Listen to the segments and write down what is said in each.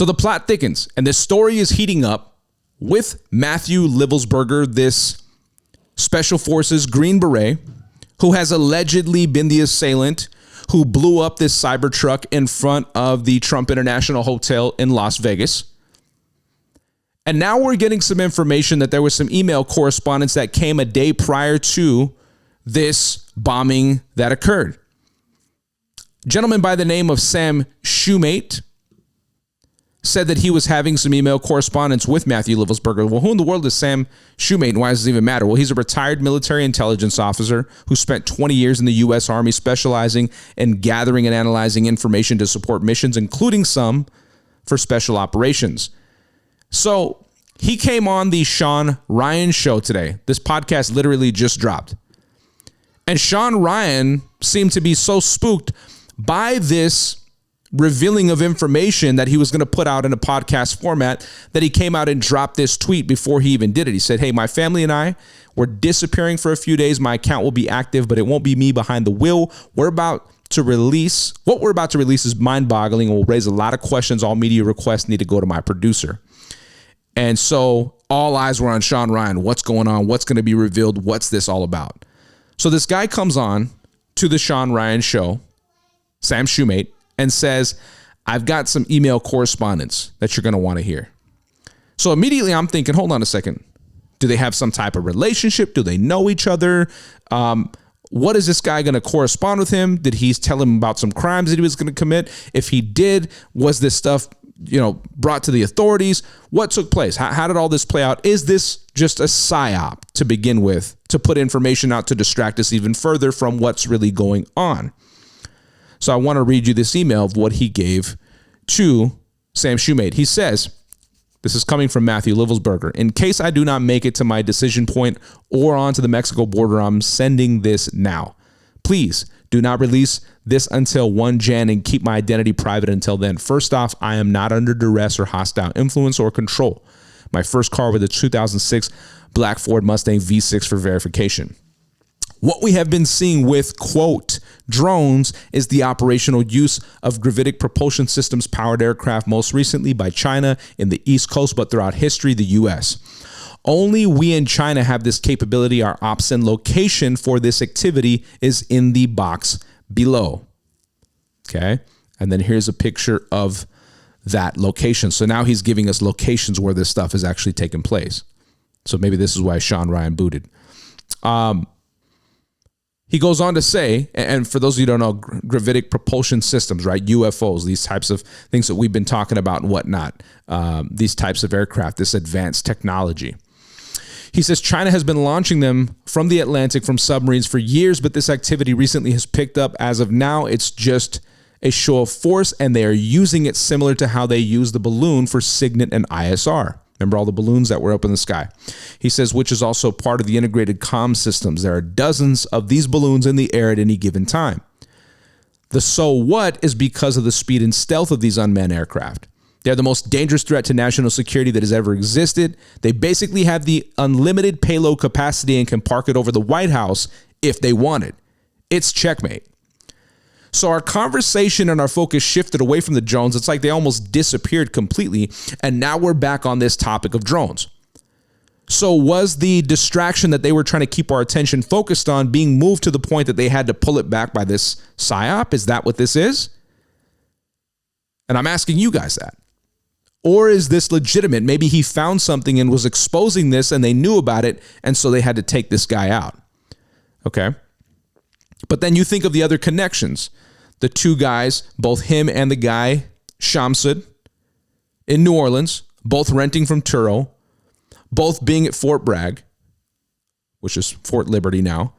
So the plot thickens, and this story is heating up with Matthew Livelsberger, this Special Forces Green Beret, who has allegedly been the assailant who blew up this Cybertruck in front of the Trump International Hotel in Las Vegas. And now we're getting some information that there was some email correspondence that came a day prior to this bombing that occurred. A gentleman by the name of Sam Shumate said that he was having some email correspondence with Matthew Livelsberger. Well, who in the world is Sam Shumate, and why does it even matter? Well, he's a retired military intelligence officer who spent 20 years in the U.S. Army specializing in gathering and analyzing information to support missions, including some for special operations. So he came on the Sean Ryan show today. This podcast literally just dropped. And Sean Ryan seemed to be so spooked by this revealing of information that he was going to put out in a podcast format that he came out and dropped this tweet before he even did it. He said, "Hey, my family and I were disappearing for a few days. My account will be active, but it won't be me behind the wheel. What we're about to release is mind-boggling and will raise a lot of questions. All media requests need to go to my producer." And so all eyes were on Sean Ryan. What's going on? What's going to be revealed? What's this all about? So this guy comes on to the Sean Ryan show, Sam Shumate, and says, "I've got some email correspondence that you're going to want to hear." So immediately I'm thinking, hold on a second. Do they have some type of relationship? Do they know each other? What is this guy going to correspond with him? Did he tell him about some crimes that he was going to commit? If he did, was this stuff, brought to the authorities? What took place? How did all this play out? Is this just a psyop to begin with, to put information out to distract us even further from what's really going on? So I want to read you this email of what he gave to Sam Shumate. He says, this is coming from Matthew Livelsberger. "In case I do not make it to my decision point or onto the Mexico border, I'm sending this now. Please do not release this until 1 Jan and keep my identity private until then. First off, I am not under duress or hostile influence or control. My first car was a 2006 black Ford Mustang V6 for verification. What we have been seeing with, quote, drones is the operational use of gravitic propulsion systems powered aircraft, most recently by China in the East Coast, but throughout history, the U.S. Only we in China have this capability. Our ops and location for this activity is in the box below." Okay. And then here's a picture of that location. So now he's giving us locations where this stuff is actually taking place. So maybe this is why Sean Ryan booted. He goes on to say, and for those of you who don't know, gravitic propulsion systems, right? UFOs, these types of things that we've been talking about and whatnot, these types of aircraft, this advanced technology. He says China has been launching them from the Atlantic from submarines for years, but this activity recently has picked up. As of now, it's just a show of force, and they are using it similar to how they use the balloon for Signet and ISR. Remember all the balloons that were up in the sky? He says, which is also part of the integrated comm systems. There are dozens of these balloons in the air at any given time. The so what is because of the speed and stealth of these unmanned aircraft. They're the most dangerous threat to national security that has ever existed. They basically have the unlimited payload capacity and can park it over the White House if they wanted. It's checkmate. So our conversation and our focus shifted away from the drones. It's like they almost disappeared completely. And now we're back on this topic of drones. So was the distraction that they were trying to keep our attention focused on being moved to the point that they had to pull it back by this psyop? Is that what this is? And I'm asking you guys that. Or is this legitimate? Maybe he found something and was exposing this and they knew about it, and so they had to take this guy out. Okay. But then you think of the other connections. The two guys, both him and the guy, Shamsud, in New Orleans, both renting from Turo, both being at Fort Bragg, which is Fort Liberty now,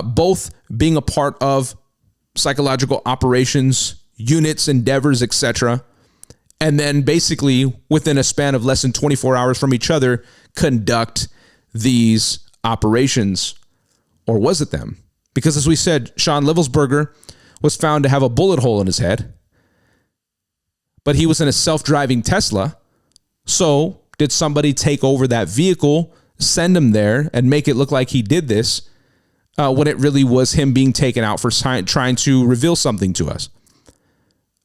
both being a part of psychological operations, units, endeavors, etc., and then basically within a span of less than 24 hours from each other, conduct these operations. Or was it them? Because as we said, Sean Livelsberger was found to have a bullet hole in his head, but he was in a self-driving Tesla. So did somebody take over that vehicle, send him there, and make it look like he did this when it really was him being taken out for trying to reveal something to us?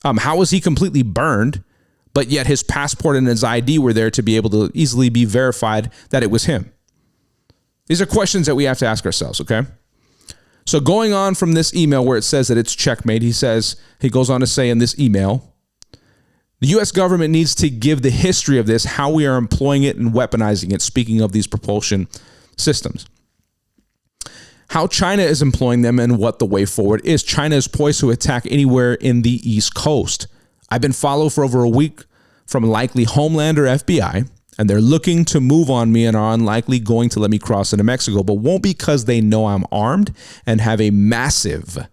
How was he completely burned, but yet his passport and his ID were there to be able to easily be verified that it was him? These are questions that we have to ask ourselves, okay? So going on from this email where it says that it's checkmate, he goes on to say in this email, the U.S. government needs to give the history of this, how we are employing it and weaponizing it, speaking of these propulsion systems. How China is employing them and what the way forward is. China is poised to attack anywhere in the East Coast. I've been followed for over a week from likely Homeland or FBI, and they're looking to move on me and are unlikely going to let me cross into Mexico, but won't because they know I'm armed and have a massive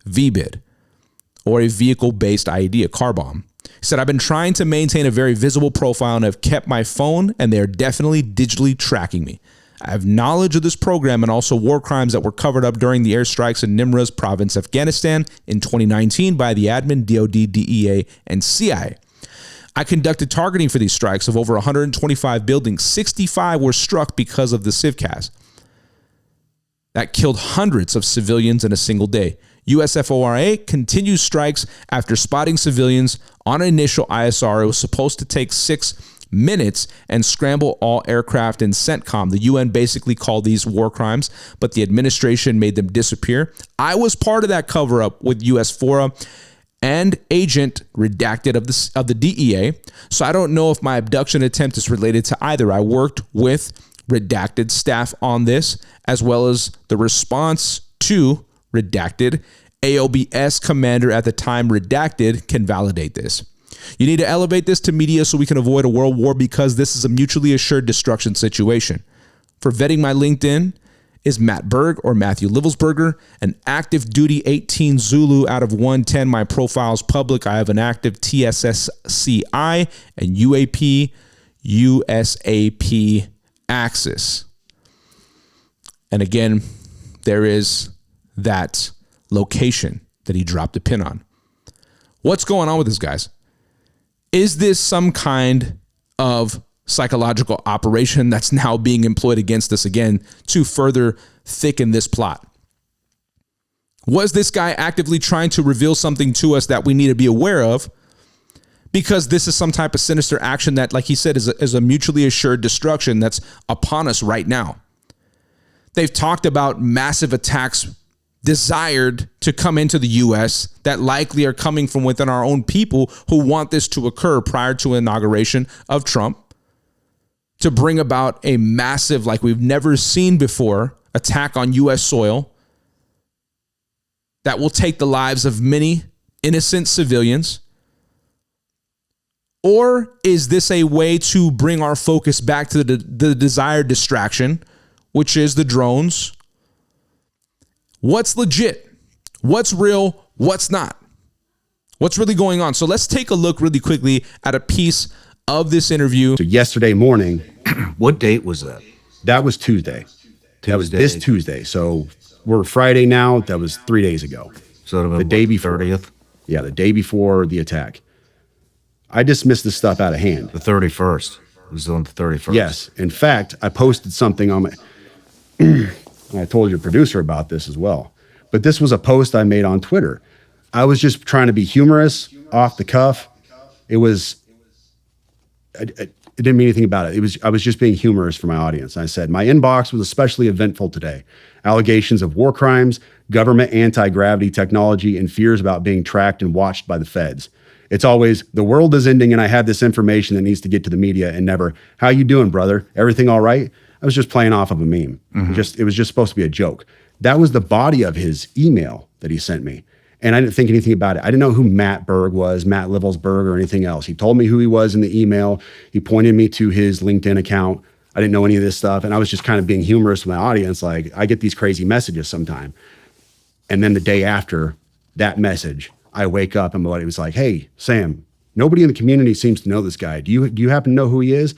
VBID or a vehicle-based IED, a car bomb. He said, I've been trying to maintain a very visible profile and have kept my phone, and they're definitely digitally tracking me. I have knowledge of this program and also war crimes that were covered up during the airstrikes in Nimruz province, Afghanistan in 2019 by the admin, DOD, DEA, and CIA. I conducted targeting for these strikes of over 125 buildings. 65 were struck because of the CIVCAS. That killed hundreds of civilians in a single day. USFORA continues strikes after spotting civilians on an initial ISR. It was supposed to take 6 minutes and scramble all aircraft in CENTCOM. The UN basically called these war crimes, but the administration made them disappear. I was part of that cover-up with US FORA and agent redacted of the DEA, so I don't know if my abduction attempt is related to either. I worked with redacted staff on this, as well as the response to redacted. AOBS commander at the time redacted can validate this. You need to elevate this to media so we can avoid a world war, because this is a mutually assured destruction situation. For vetting my LinkedIn is Matt Berg or Matthew Livelsberger, an active duty 18 Zulu out of 110. My profile is public. I have an active TSSCI and UAP, USAP Axis. And again, there is that location that he dropped a pin on. What's going on with this, guys? Is this some kind of psychological operation that's now being employed against us again to further thicken this plot? Was this guy actively trying to reveal something to us that we need to be aware of? Because this is some type of sinister action that, like he said, is a mutually assured destruction that's upon us right now. They've talked about massive attacks desired to come into the U.S. that likely are coming from within our own people who want this to occur prior to inauguration of Trump, to bring about a massive, like we've never seen before, attack on U.S. soil that will take the lives of many innocent civilians? Or is this a way to bring our focus back to the desired distraction, which is the drones? What's legit? What's real? What's not? What's really going on? So let's take a look really quickly at a piece of this interview. So yesterday morning. What date was that? That was Tuesday. That was this Tuesday. So we're Friday now. That was 3 days ago. So the day before. 30th? Yeah, the day before the attack. I dismissed this stuff out of hand. The 31st. It was on the 31st. Yes. In fact, I posted something on my... I told your producer about this as well. But this was a post I made on Twitter. I was just trying to be humorous, off the cuff. It was... I didn't mean anything about it. I was just being humorous for my audience. I said, my inbox was especially eventful today. Allegations of war crimes, government anti-gravity technology, and fears about being tracked and watched by the feds. It's always, the world is ending and I have this information that needs to get to the media, and never, how you doing, brother? Everything all right? I was just playing off of a meme. It was just supposed to be a joke. That was the body of his email that he sent me. And I didn't think anything about it. I didn't know who Matt Berg was, Matt Livelsberg, or anything else. He told me who he was in the email. He pointed me to his LinkedIn account. I didn't know any of this stuff. And I was just kind of being humorous with my audience. Like, I get these crazy messages sometime. And then the day after that message, I wake up and my buddy was like, hey, Sam, nobody in the community seems to know this guy. Do you happen to know who he is?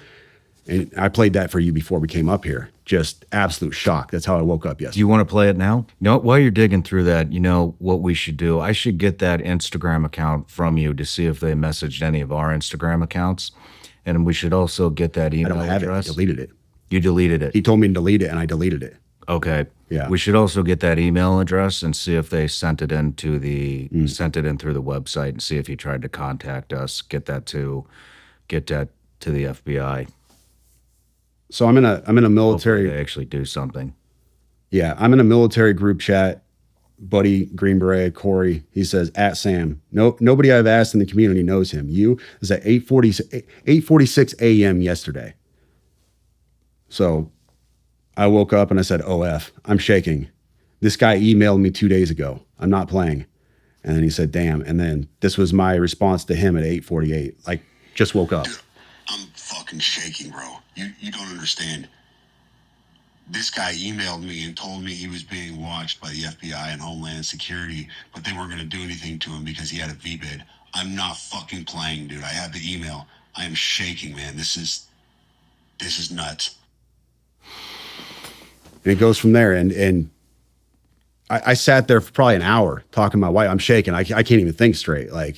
And I played that for you before we came up here. Just absolute shock. That's how I woke up yesterday. Do you want to play it now? You know, while you're digging through that, you know what we should do? I should get that Instagram account from you to see if they messaged any of our Instagram accounts. And we should also get that email I don't have address. it. I deleted it. You deleted it? He told me to delete it, and I deleted it. Okay. Yeah. We should also get that email address and see if they sent it in through the website and see if he tried to contact us. Get that to the FBI. So I'm in a Hopefully military. they actually do something. Yeah, I'm in a military group chat. Buddy Green Beret, Corey, he says, at Sam. No, nobody I've asked in the community knows him. You is at 8:46 a.m. yesterday. So I woke up and I said, OF, I'm shaking. This guy emailed me 2 days ago. I'm not playing. And then he said, damn. And then this was my response to him at 8:48. Like, just woke up. Dude, I'm fucking shaking, bro. You don't understand. This guy emailed me and told me he was being watched by the FBI and Homeland Security, but they weren't going to do anything to him because he had a VBID. I'm not fucking playing, dude. I have the email. I am shaking, man. This is nuts. And it goes from there. And I sat there for probably an hour talking to my wife. I'm shaking. I can't even think straight. Like,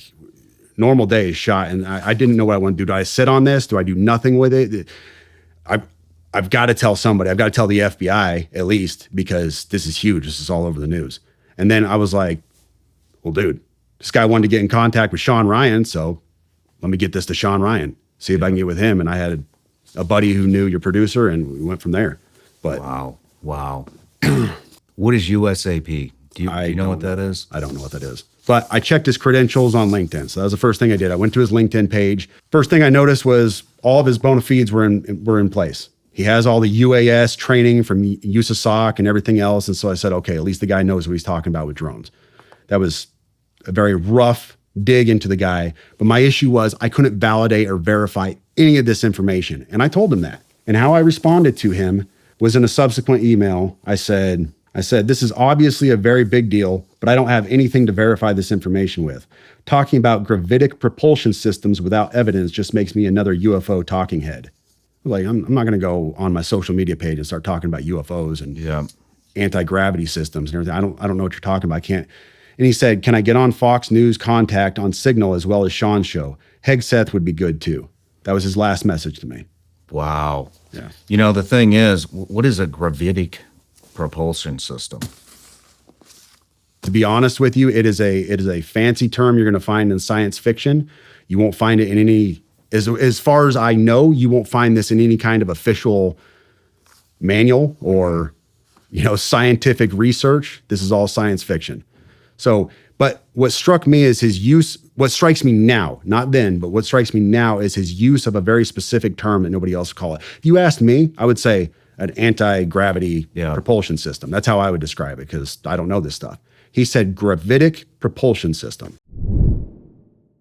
normal day is shot. And I didn't know what I want to do. Do I sit on this? Do I do nothing with it? I've got to tell somebody. I've got to tell the FBI at least, because this is huge. This is all over the news. And then I was like, well, dude, this guy wanted to get in contact with Sean Ryan. So let me get this to Sean Ryan, see if I can get with him. And I had a buddy who knew your producer, and we went from there. But Wow. What is USAP? Do you know what that is? I don't know what that is. But I checked his credentials on LinkedIn. So that was the first thing I did. I went to his LinkedIn page. First thing I noticed was all of his bona fides were in place. He has all the UAS training from USASOC and everything else. And so I said, okay, at least the guy knows what he's talking about with drones. That was a very rough dig into the guy. But my issue was I couldn't validate or verify any of this information. And I told him that. And how I responded to him was in a subsequent email. I said, this is obviously a very big deal, but I don't have anything to verify this information with. Talking about gravitic propulsion systems without evidence just makes me another UFO talking head. Like, I'm not going to go on my social media page and start talking about UFOs and anti-gravity systems and everything. I don't know what you're talking about. I can't. And he said, can I get on Fox News Contact on Signal as well as Sean's show? Hegseth would be good too. That was his last message to me. Wow. Yeah. You know, the thing is, what is a gravitic propulsion system? To be honest with you, it is a fancy term you're going to find in science fiction. You won't find it in any, as far as I know, you won't find this in any kind of official manual or, scientific research. This is all science fiction. So, but what struck me is his use, what strikes me now, not then, but what strikes me now is his use of a very specific term that nobody else call it. If you asked me, I would say an anti-gravity propulsion system. That's how I would describe it, because I don't know this stuff. He said gravitic propulsion system.